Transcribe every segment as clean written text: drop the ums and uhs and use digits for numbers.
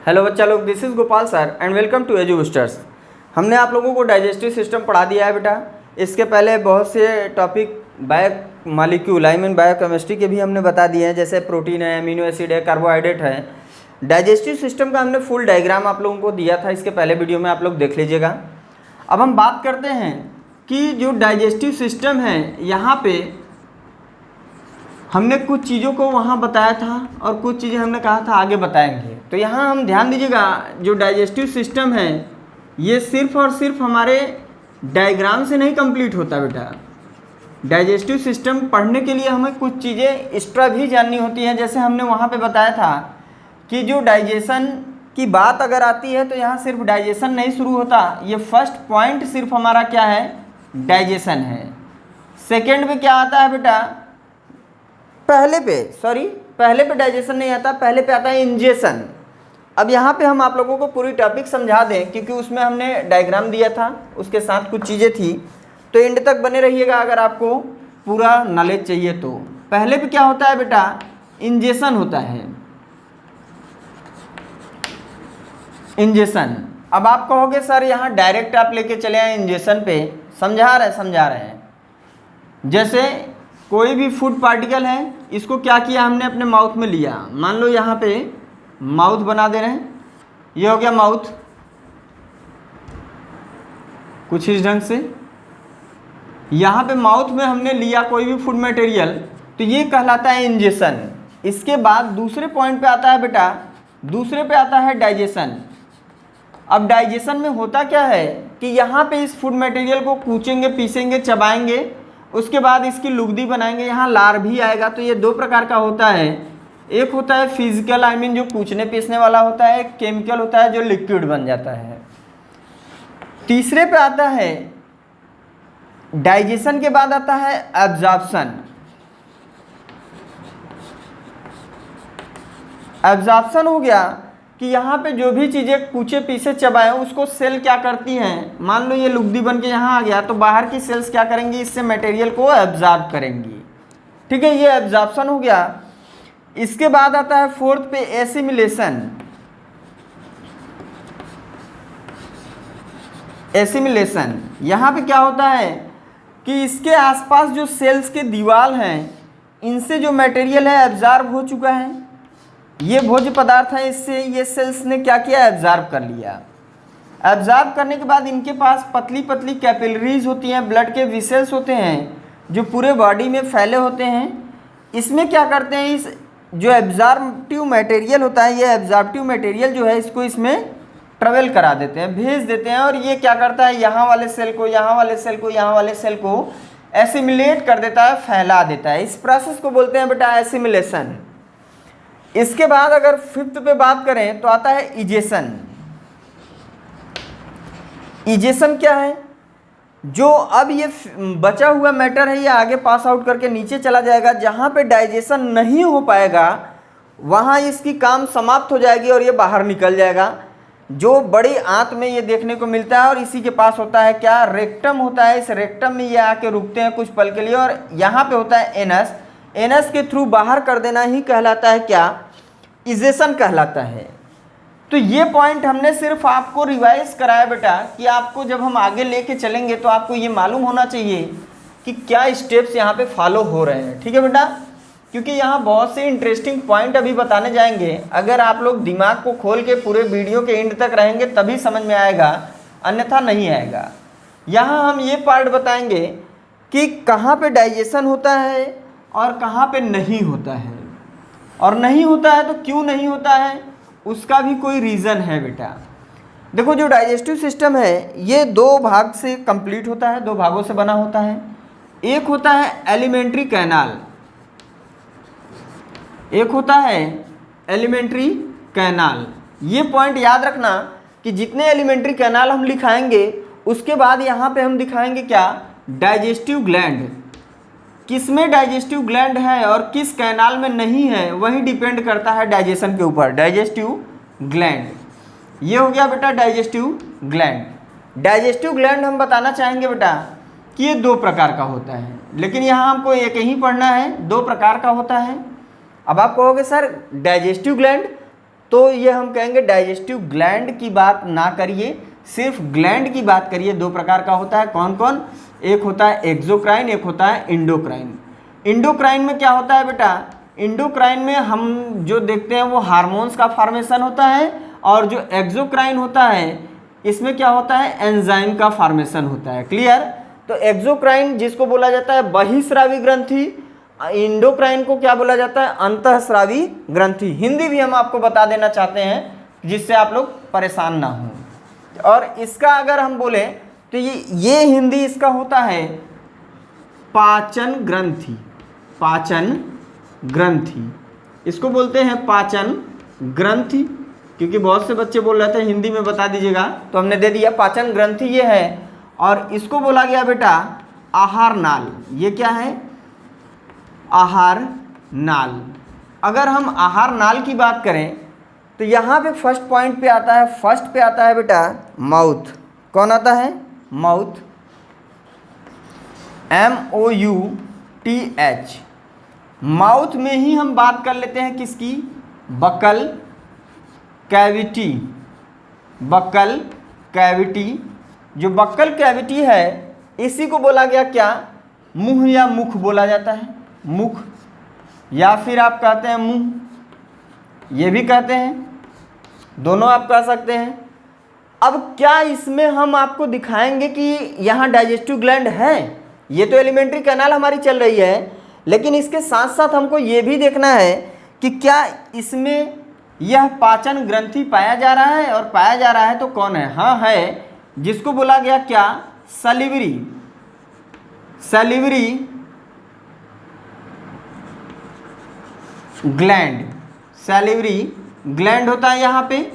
Hello बच्चा लोग, this is Gopal sir and welcome to Edu Boosters. हमने आप लोगों को डाइजेस्टिव सिस्टम पढ़ा दिया है बेटा। इसके पहले बहुत से topic bio molecule I mean biochemistry के भी हमने बता दिए हैं, जैसे प्रोटीन है, अमीनो एसिड है, कार्बोहाइड्रेट है। डाइजेस्टिव सिस्टम का हमने फुल डायग्राम आप लोगों को दिया था, इसके पहले वीडियो में आप लोग देख लीजिएगा। अब हम बात करते हैं कि जो डाइजेस्टिव सिस्टम है, यहाँ पे हमने कुछ चीज़ों को वहाँ बताया था और कुछ चीज़ें हमने कहा था आगे बताएंगे। तो यहाँ हम ध्यान दीजिएगा, जो डाइजेस्टिव सिस्टम है ये सिर्फ और सिर्फ हमारे डायग्राम से नहीं कंप्लीट होता बेटा। डाइजेस्टिव सिस्टम पढ़ने के लिए हमें कुछ चीज़ें एक्स्ट्रा भी जाननी होती हैं। जैसे हमने वहाँ पे बताया था कि जो डाइजेशन की बात अगर आती है तो यहाँ सिर्फ डाइजेशन नहीं शुरू होता। ये फर्स्ट पॉइंट सिर्फ हमारा क्या है, डाइजेशन है। सेकेंड में क्या आता है बेटा, पहले पे डाइजेशन नहीं आता, पहले पे आता है इंजेशन। अब यहाँ पे हम आप लोगों को पूरी टॉपिक समझा दें, क्योंकि उसमें हमने डायग्राम दिया था, उसके साथ कुछ चीज़ें थी। तो एंड तक बने रहिएगा अगर आपको पूरा नॉलेज चाहिए तो। पहले पे क्या होता है बेटा, इंजेशन होता है, इंजेशन। अब आप कहोगे सर यहाँ डायरेक्ट आप लेके चले आए इंजेशन पे, समझा रहे हैं। जैसे कोई भी फूड पार्टिकल है, इसको क्या किया हमने, अपने माउथ में लिया। मान लो यहाँ पे माउथ बना दे रहे हैं, ये हो गया माउथ, कुछ इस ढंग से। यहाँ पे माउथ में हमने लिया कोई भी फूड मटेरियल, तो ये कहलाता है इंजेशन। इसके बाद दूसरे पॉइंट पे आता है बेटा, दूसरे पे आता है डाइजेशन। अब डाइजेशन में होता क्या है कि यहाँ पे इस फूड मटेरियल को कूचेंगे, पीसेंगे, चबाएंगे, उसके बाद इसकी लुगदी बनाएंगे, यहाँ लार भी आएगा। तो ये दो प्रकार का होता है, एक होता है फिजिकल आई मीन जो कूचने पीसने वाला होता है, एक केमिकल होता है जो लिक्विड बन जाता है। तीसरे पे आता है डाइजेशन के बाद आता है एब्जॉर्प्शन। एब्जॉर्प्शन हो गया कि यहाँ पे जो भी चीज़ें कूचे पीसे चबाएं उसको सेल क्या करती हैं, मान लो ये लुगदी बन के यहाँ आ गया, तो बाहर की सेल्स क्या करेंगी, इससे मटेरियल को एब्जॉर्ब करेंगी। ठीक है, ये एब्जॉर्प्शन हो गया। इसके बाद आता है फोर्थ पे एसिमिलेशन। एसिमिलेशन यहाँ पे क्या होता है कि इसके आसपास जो सेल्स के दीवार हैं, इनसे जो मटेरियल है एब्जॉर्ब हो चुका है, ये भोज्य पदार्थ है, इससे ये सेल्स ने क्या किया, एब्जॉर्ब कर लिया। एब्जॉर्ब करने के बाद इनके पास पतली पतली कैपिलरीज होती हैं, ब्लड के वेसल्स होते हैं जो पूरे बॉडी में फैले होते हैं। इसमें क्या करते हैं, इस जो एब्जॉर्बिव मटेरियल होता है, ये एब्जॉर्बिव मटेरियल जो है इसको इसमें ट्रेवल करा देते हैं, भेज देते हैं, और ये क्या करता है, यहाँ वाले सेल को, यहाँ वाले सेल को, यहाँ वाले सेल को एसिमिलेट कर देता है, फैला देता है। इस प्रोसेस को बोलते हैं बेटा एसिमिलेशन। इसके बाद अगर फिफ्थ पे बात करें तो आता है इजेशन। इजेशन क्या है, जो अब ये बचा हुआ मैटर है ये आगे पास आउट करके नीचे चला जाएगा। जहाँ पे डाइजेशन नहीं हो पाएगा वहाँ इसकी काम समाप्त हो जाएगी और ये बाहर निकल जाएगा। जो बड़ी आंत में ये देखने को मिलता है, और इसी के पास होता है क्या, रेक्टम होता है। इस रेक्टम में ये आके रुकते हैं कुछ पल के लिए, और यहाँ पे होता है एनस। एनस के थ्रू बाहर कर देना ही कहलाता है क्या, इजेशन कहलाता है। तो ये पॉइंट हमने सिर्फ आपको रिवाइज कराया बेटा, कि आपको जब हम आगे लेके चलेंगे तो आपको ये मालूम होना चाहिए कि क्या स्टेप्स यहाँ पे फॉलो हो रहे हैं। ठीक है बेटा, क्योंकि यहाँ बहुत से इंटरेस्टिंग पॉइंट अभी बताने जाएंगे। अगर आप लोग दिमाग को खोल के पूरे वीडियो के एंड तक रहेंगे तभी समझ में आएगा, अन्यथा नहीं आएगा। यहाँ हम ये पार्ट बताएंगे कि कहाँ पे डाइजेशन होता है और कहाँ पे नहीं होता है, और नहीं होता है तो क्यों नहीं होता है, उसका भी कोई रीज़न है बेटा। देखो, जो डाइजेस्टिव सिस्टम है ये दो भाग से कंप्लीट होता है, दो भागों से बना होता है। एक होता है एलिमेंट्री कैनाल, एक होता है एलिमेंट्री कैनाल। ये पॉइंट याद रखना कि जितने एलिमेंट्री कैनाल हम लिखाएंगे उसके बाद यहाँ पे हम दिखाएंगे क्या, डाइजेस्टिव ग्लैंड। किसमें डाइजेस्टिव ग्लैंड है और किस कैनाल में नहीं है, वही डिपेंड करता है डाइजेशन के ऊपर। डाइजेस्टिव ग्लैंड, ये हो गया बेटा डाइजेस्टिव ग्लैंड। डाइजेस्टिव ग्लैंड हम बताना चाहेंगे बेटा कि ये दो प्रकार का होता है, लेकिन यहाँ हमको एक ही पढ़ना है, दो प्रकार का होता है। अब आप कहोगे सर डाइजेस्टिव ग्लैंड तो ये हम कहेंगे डाइजेस्टिव ग्लैंड की बात ना करिए, सिर्फ ग्लैंड की बात करिए। दो प्रकार का होता है, कौन कौन? एक होता है एक्सोक्राइन, एक होता है इंडोक्राइन। इंडोक्राइन में क्या होता है बेटा? इंडोक्राइन में हम जो देखते हैं वो हार्मोन्स का फॉर्मेशन होता है, और जो एक्सोक्राइन होता है इसमें क्या होता है? एंजाइम का फॉर्मेशन होता है। क्लियर? तो एक्सोक्राइन जिसको बोला जाता है बहिस्रावी ग्रंथि, इंडोक्राइन को क्या बोला जाता है? अंतःस्रावी ग्रंथि। हिंदी भी हम आपको बता देना चाहते हैं जिससे आप लोग परेशान ना हो। और इसका अगर हम बोले तो ये हिंदी इसका होता है पाचन ग्रंथि। पाचन ग्रंथि इसको बोलते हैं पाचन ग्रंथि, क्योंकि बहुत से बच्चे बोल रहे थे हिंदी में बता दीजिएगा, तो हमने दे दिया पाचन ग्रंथि ये है। और इसको बोला गया बेटा आहार नाल। ये क्या है? आहार नाल। अगर हम आहार नाल की बात करें तो यहाँ पे फर्स्ट पॉइंट पे आता है, फर्स्ट पे आता है बेटा माउथ। कौन आता है? Mouth, MOUTH। माउथ में ही हम बात कर लेते हैं किसकी? Buccal cavity. बक्कल कैविटी, जो बक्कल कैविटी है इसी को बोला गया क्या? मुंह या मुख बोला जाता है। मुख, या फिर आप कहते हैं मुंह, ये भी कहते हैं, दोनों आप कह सकते हैं। अब क्या इसमें हम आपको दिखाएंगे कि यहाँ डाइजेस्टिव ग्लैंड है? ये तो एलिमेंट्री कैनाल हमारी चल रही है, लेकिन इसके साथ साथ हमको ये भी देखना है कि क्या इसमें यह पाचन ग्रंथि पाया जा रहा है, और पाया जा रहा है तो कौन है? हाँ है, जिसको बोला गया क्या? Salivary. Salivary gland. Salivary gland होता है यहाँ पे।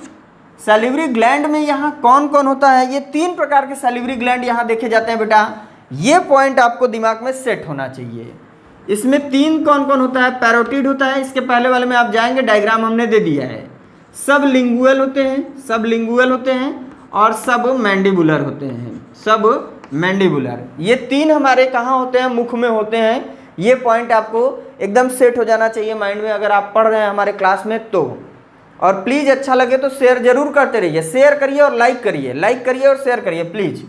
सैलिवरी ग्लैंड में यहाँ कौन कौन होता है? ये 3 प्रकार के सैलिवरी ग्लैंड यहाँ देखे जाते हैं बेटा। ये पॉइंट आपको दिमाग में सेट होना चाहिए। इसमें 3 कौन कौन होता है? पैरोटिड होता है, इसके पहले वाले में आप जाएंगे, डायग्राम हमने दे दिया है। सब लिंगुअल होते हैं, सब लिंगुअल होते हैं, और सब मैंडिबुलर होते हैं, सब मैंडिबुलर। ये 3 हमारे कहाँ होते हैं? मुख में होते हैं। ये पॉइंट आपको एकदम सेट हो जाना चाहिए माइंड में अगर आप पढ़ रहे हैं हमारे क्लास में तो। और प्लीज़ अच्छा लगे तो शेयर जरूर करते रहिए, शेयर करिए और लाइक करिए, लाइक करिए और शेयर करिए प्लीज़।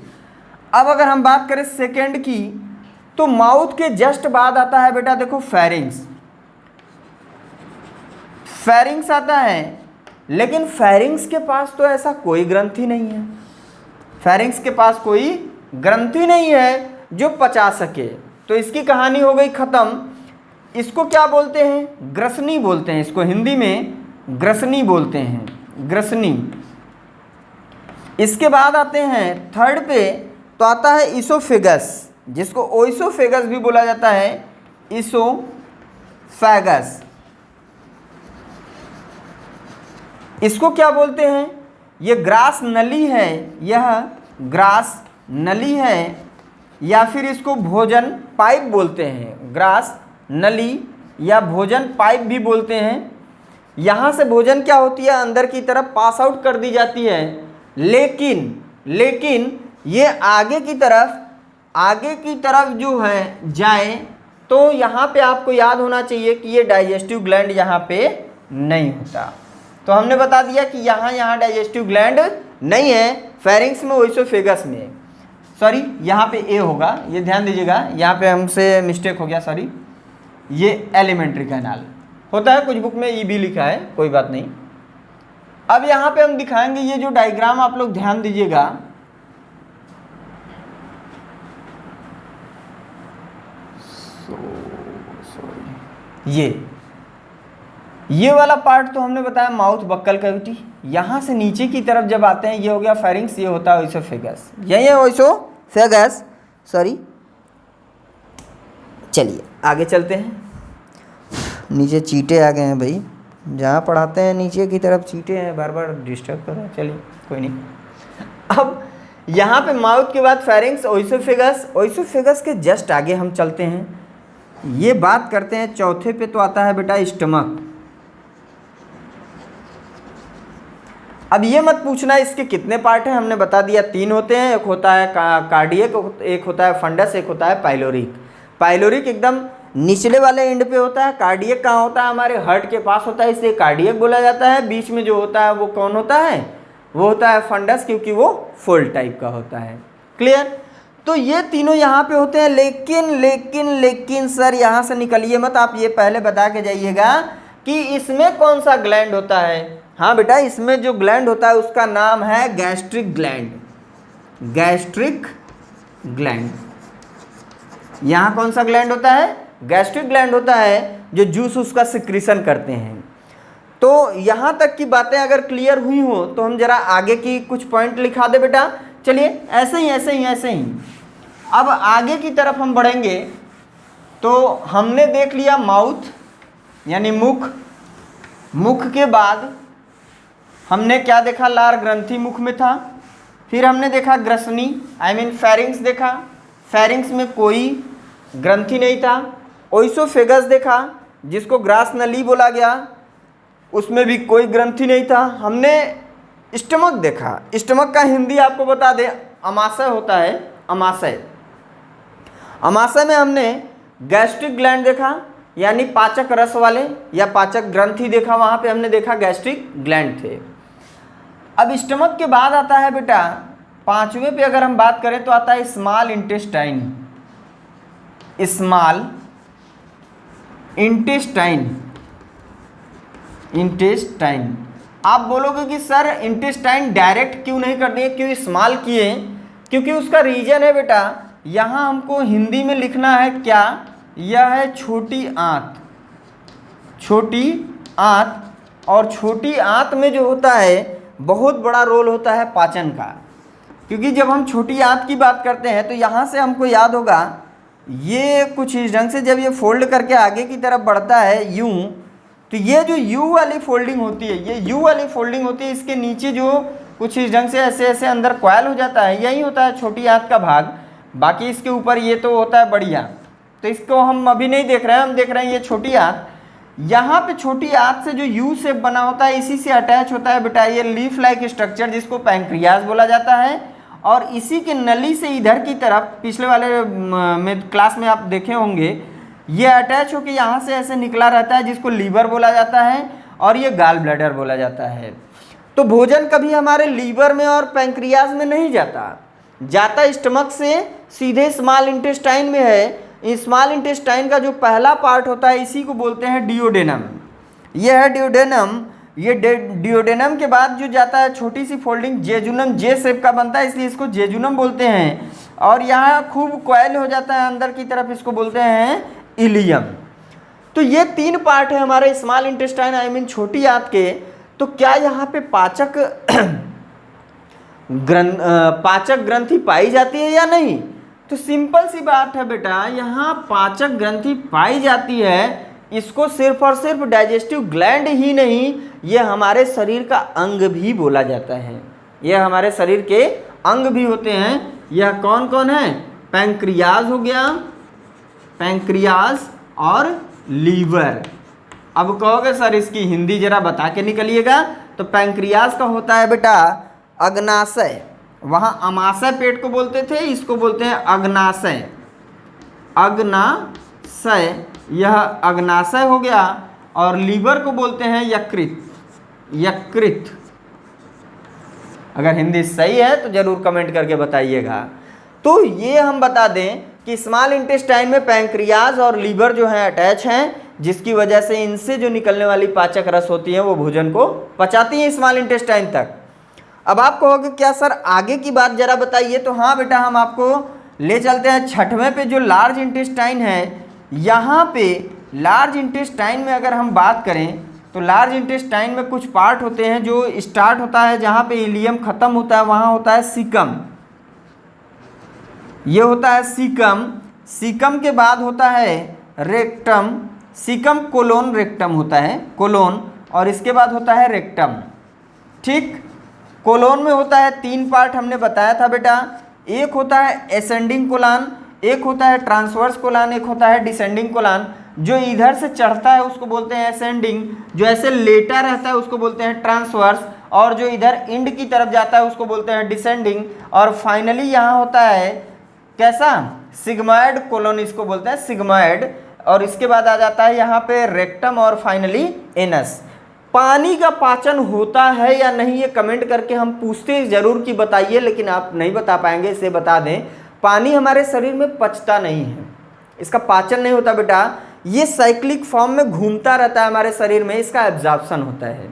अब अगर हम बात करें सेकेंड की, तो माउथ के जस्ट बाद आता है बेटा देखो फेरिंग्स। फेरिंग्स आता है, लेकिन फेरिंग्स के पास तो ऐसा कोई ग्रंथि नहीं है। फेरिंग्स के पास कोई ग्रंथि नहीं है जो पचा सके, तो इसकी कहानी हो गई खत्म। इसको क्या बोलते हैं? ग्रसनी बोलते हैं। इसको हिंदी में ग्रसनी बोलते हैं, ग्रसनी। इसके बाद आते हैं थर्ड पे, तो आता है इसोफेगस, जिसको ओइसोफेगस भी बोला जाता है, इसोफेगस। इसको क्या बोलते हैं? ये ग्रास नली है, यह ग्रास नली है, या फिर इसको भोजन पाइप बोलते हैं। ग्रास नली या भोजन पाइप भी बोलते हैं। यहाँ से भोजन क्या होती है? अंदर की तरफ पास आउट कर दी जाती है, लेकिन ये आगे की तरफ जो है जाए, तो यहाँ पे आपको याद होना चाहिए कि ये डाइजेस्टिव ग्लैंड यहाँ पे नहीं होता। तो हमने बता दिया कि यहाँ डाइजेस्टिव ग्लैंड नहीं है, फेरिंग्स में, ओइसोफेगस में। सॉरी, यहाँ पे ए होगा, ये ध्यान दीजिएगा, यहाँ पे हमसे मिस्टेक हो गया, सॉरी। ये एलिमेंट्री कैनाल होता है, कुछ बुक में ई भी लिखा है, कोई बात नहीं। अब यहाँ पे हम दिखाएंगे, ये जो डायग्राम आप लोग ध्यान दीजिएगा, ये वाला पार्ट तो हमने बताया माउथ बक्कल कैविटी। यहाँ से नीचे की तरफ जब आते हैं, ये हो गया फेरिंग्स, ये होता है ओइसोफेगस। यही है ओइसोफेगस, सॉरी। चलिए आगे चलते हैं। नीचे चींटे आ गए हैं भाई, जहाँ पढ़ाते हैं नीचे की तरफ चींटे हैं, बार बार डिस्टर्ब कर रहे हैं। चलिए कोई नहीं। अब यहाँ पे माउथ के बाद फेरिंग्स, ओइसोफेगस। ओइसोफेगस के जस्ट आगे हम चलते हैं, ये बात करते हैं चौथे पे, तो आता है बेटा स्टमक। अब ये मत पूछना इसके कितने पार्ट हैं, हमने बता दिया 3 होते हैं। एक होता है कार्डियक, एक होता है फंडस, एक होता है पाइलोरिक। पाइलोरिक एकदम निचले वाले एंड पे होता है। कार्डियक कहाँ होता है? हमारे हार्ट के पास होता है, इसलिए कार्डियक बोला जाता है। बीच में जो होता है वो कौन होता है? वो होता है फंडस, क्योंकि वो फोल्ड टाइप का होता है। क्लियर? तो ये तीनों यहाँ पे होते हैं। लेकिन सर यहाँ से निकलिए मत, आप ये पहले बता के जाइएगा कि इसमें कौन सा ग्लैंड होता है। हाँ बेटा, इसमें जो ग्लैंड होता है उसका नाम है गैस्ट्रिक ग्लैंड। Gastric gland. यहाँ कौन सा ग्लैंड होता है? गैस्ट्रिक ग्लैंड होता है, जो जूस उसका सिक्रीशन करते हैं। तो यहाँ तक की बातें अगर क्लियर हुई हो तो हम जरा आगे की कुछ पॉइंट लिखा दे बेटा। चलिए ऐसे ही अब आगे की तरफ हम बढ़ेंगे। तो हमने देख लिया माउथ यानी मुख। मुख के बाद हमने क्या देखा? लार ग्रंथि मुख में था। फिर हमने देखा ग्रसनी फेरिंग्स देखा। फेरिंग्स में कोई ग्रंथि नहीं था। ओइसोफेगस देखा, जिसको ग्रास नली बोला गया, उसमें भी कोई ग्रंथि नहीं था। हमने स्टमक देखा। स्टमक का हिंदी आपको बता दें, अमाशय होता है। अमाशय में हमने गैस्ट्रिक ग्लैंड देखा, यानी पाचक रस वाले या पाचक ग्रंथि देखा। वहाँ पे हमने देखा गैस्ट्रिक ग्लैंड थे। अब स्टमक के बाद आता है बेटा, पांचवें पे अगर हम बात करें तो आता है स्मॉल इंटेस्टाइन। Small intestine. आप बोलोगे कि सर इंटेस्टाइन डायरेक्ट क्यों नहीं कर दिए, क्यों स्मॉल किए? क्योंकि उसका रीजन है बेटा, यहाँ हमको हिंदी में लिखना है क्या? यह है छोटी आंत। छोटी आंत, और छोटी आंत में जो होता है बहुत बड़ा रोल होता है पाचन का। क्योंकि जब हम छोटी आंत की बात करते हैं तो यहाँ से हमको याद होगा, ये कुछ इस ढंग से जब ये फोल्ड करके आगे की तरफ बढ़ता है यूं, तो ये जो यू वाली फोल्डिंग होती है, ये यू वाली फोल्डिंग होती है, इसके नीचे जो कुछ इस ढंग से ऐसे अंदर कॉइल हो जाता है, यही होता है छोटी आंत का भाग। बाकी इसके ऊपर ये तो होता है बड़ी आंत, तो इसको हम अभी नहीं देख रहे हैं, हम देख रहे हैं ये छोटी आंत। यहाँ पे छोटी आंत से जो यू शेप बना होता है, इसी से अटैच होता है बेटा ये लीफ लाइक स्ट्रक्चर, जिसको पैंक्रियाज बोला जाता है। और इसी के नली से इधर की तरफ, पिछले वाले में क्लास में आप देखे होंगे, ये अटैच होकर यहाँ से ऐसे निकला रहता है, जिसको लीवर बोला जाता है, और ये गाल ब्लैडर बोला जाता है। तो भोजन कभी हमारे लीवर में और पैंक्रियाज में नहीं जाता स्टमक से सीधे स्मॉल इंटेस्टाइन में है। स्मॉल इंटेस्टाइन का जो पहला पार्ट होता है, इसी को बोलते हैं डिओडेनम। यह है डिओडेनम। ये डिओडेनम के बाद जो जाता है छोटी सी फोल्डिंग, जेजुनम, जे शेप का बनता है, इसलिए इसको जेजुनम बोलते हैं। और यहाँ खूब कॉइल हो जाता है अंदर की तरफ, इसको बोलते हैं इलियम। तो ये तीन पार्ट है हमारे स्मॉल इंटेस्टाइन छोटी आंत के। तो क्या यहाँ पे पाचक ग्रंथि पाई जाती है या नहीं? तो सिंपल सी बात है बेटा, यहाँ पाचक ग्रंथि पाई जाती है। इसको सिर्फ और सिर्फ डाइजेस्टिव ग्लैंड ही नहीं, ये हमारे शरीर का अंग भी बोला जाता है। यह हमारे शरीर के अंग भी होते हैं। यह कौन कौन है? पैंक्रियाज हो गया, पैंक्रियाज और लीवर। अब कहोगे सर इसकी हिंदी जरा बता के निकलिएगा। तो पैंक्रियाज का होता है बेटा अग्नाशय। वहाँ अमाशय पेट को बोलते थे, इसको बोलते हैं अग्नाशय। अग्नाशय, यह अग्नाशय हो गया। और लीवर को बोलते हैं यकृत। यकृत। अगर हिंदी सही है तो जरूर कमेंट करके बताइएगा। तो ये हम बता दें कि स्मॉल इंटेस्टाइन में पैंक्रियाज और लीवर जो है अटैच हैं, जिसकी वजह से इनसे जो निकलने वाली पाचक रस होती है वो भोजन को पचाती है स्मॉल इंटेस्टाइन तक। अब आप कहोगे क्या सर आगे की बात जरा बताइए। तो हाँ बेटा, हम आपको ले चलते हैं छठवें पे, जो लार्ज इंटेस्टाइन है। यहाँ पे लार्ज इंटेस्टाइन में अगर हम बात करें तो लार्ज इंटेस्टाइन में कुछ पार्ट होते हैं जो स्टार्ट होता है जहाँ पे इलियम खत्म होता है, वहाँ होता है सीकम। ये होता है सीकम। सीकम के बाद होता है रेक्टम। सीकम कोलोन रेक्टम होता है, कोलोन। और इसके बाद होता है रेक्टम। ठीक, कोलोन में होता है तीन पार्ट हमने बताया था बेटा। एक होता है एसेंडिंग कोलान, एक होता है ट्रांसवर्स कोलान, एक होता है डिसेंडिंग कोलान। जो इधर से चढ़ता है उसको बोलते हैं एसेंडिंग, जो ऐसे लेटा रहता है उसको बोलते हैं ट्रांसवर्स, और जो इधर इंड की तरफ जाता है उसको बोलते हैं डिसेंडिंग। और फाइनली यहाँ होता है कैसा? सिग्मॉइड कोलोन, इसको बोलते हैं सिग्मॉइड। और इसके बाद आ जाता है यहाँ पे रेक्टम और फाइनली एनस। पानी का पाचन होता है या नहीं ये कमेंट करके हम पूछते जरूर कि बताइए, लेकिन आप नहीं बता पाएंगे। इसे बता दें, पानी हमारे शरीर में पचता नहीं है, इसका पाचन नहीं होता बेटा, ये साइक्लिक फॉर्म में घूमता रहता है हमारे शरीर में, इसका एब्जॉर्प्शन होता है।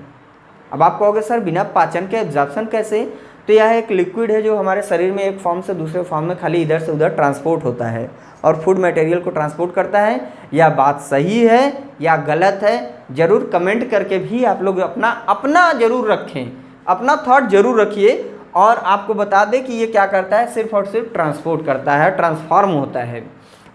अब आप कहोगे सर बिना पाचन के एब्जॉर्प्शन कैसे? तो यह एक लिक्विड है जो हमारे शरीर में एक फॉर्म से दूसरे फॉर्म में खाली इधर से उधर ट्रांसपोर्ट होता है और फूड मटेरियल को ट्रांसपोर्ट करता है। यह बात सही है या गलत है ज़रूर कमेंट करके भी आप लोग अपना ज़रूर रखें, अपना थॉट ज़रूर रखिए। और आपको बता दें कि ये क्या करता है, सिर्फ और सिर्फ ट्रांसपोर्ट करता है, ट्रांसफॉर्म होता है।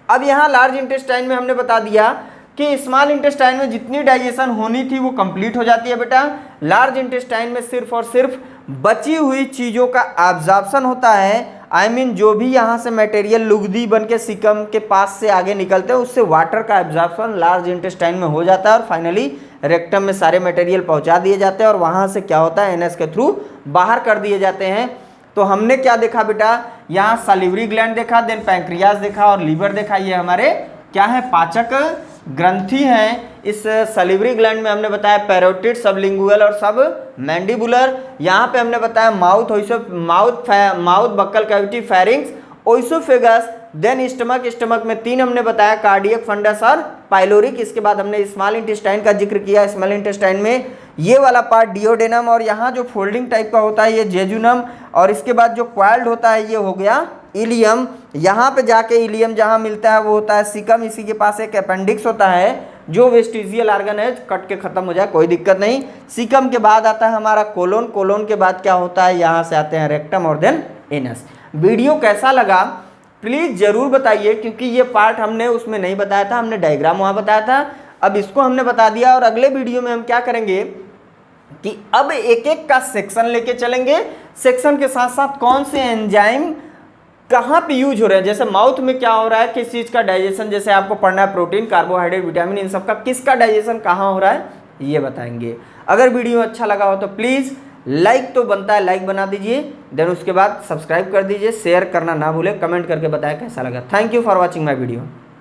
अब यहाँ लार्ज इंटेस्टाइन में हमने बता दिया कि स्मॉल इंटेस्टाइन में जितनी डाइजेशन होनी थी वो कंप्लीट हो जाती है बेटा। लार्ज इंटेस्टाइन में सिर्फ और सिर्फ बची हुई चीज़ों का एब्जॉर्प्शन होता है। I mean, जो भी यहाँ से मटेरियल लुगदी बन के सीकम के पास से आगे निकलते हैं उससे वाटर का एब्जॉर्प्शन लार्ज इंटेस्टाइन में हो जाता है और फाइनली रेक्टम में सारे मटेरियल पहुँचा दिए जाते हैं और वहाँ से क्या होता है, एनएस के थ्रू बाहर कर दिए जाते हैं। तो हमने क्या देखा बेटा, यहाँ सैलिवरी ग्लैंड देखा, देन पैंक्रियाज देखा और लीवर देखा। ये हमारे क्या है, पाचक ग्रंथि हैं। इस सैलिवरी ग्लैंड में हमने बताया पैरोटिड, सबलिंगुअल और सब मैंडिबुलर। यहाँ पे हमने बताया mouth buccal cavity, pharynx, oesophagus, then stomach में 3 हमने बताया कार्डियक, फंडस और पाइलोरिक। इसके बाद हमने स्मॉल इंटेस्टाइन का जिक्र किया। स्मॉल इंटेस्टाइन में ये वाला पार्ट डिओडेनम और यहाँ जो फोल्डिंग टाइप का होता है ये जेजुनम, और इसके बाद जो क्वाइल्ड होता है ये हो गया इलियम। यहाँ पे जाके इलियम जहाँ मिलता है वो होता है सीकम। इसी के पास एक अपेंडिक्स होता है जो वेस्टिजियल ऑर्गन है, कट के खत्म हो जाए कोई दिक्कत नहीं। सीकम के बाद आता है हमारा कोलोन, कोलोन के बाद क्या होता है, यहाँ से आते हैं रेक्टम और देन एनस। वीडियो कैसा लगा प्लीज़ ज़रूर बताइए, क्योंकि ये पार्ट हमने उसमें नहीं बताया था, हमने डायग्राम वहाँ बताया था, अब इसको हमने बता दिया। और अगले वीडियो में हम क्या करेंगे कि अब एक एक का सेक्शन लेके चलेंगे। सेक्शन के साथ साथ कौन से एंजाइम कहाँ पे यूज हो रहे हैं, जैसे माउथ में क्या हो रहा है, किस चीज़ का डाइजेशन, जैसे आपको पढ़ना है प्रोटीन, कार्बोहाइड्रेट, विटामिन, इन सब का किसका डाइजेशन कहाँ हो रहा है ये बताएंगे। अगर वीडियो अच्छा लगा हो तो प्लीज़ लाइक तो बनता है, लाइक बना दीजिए, देन उसके बाद सब्सक्राइब कर दीजिए, शेयर करना ना भूलें, कमेंट करके बताएं कैसा लगा। Thank you for watching my video.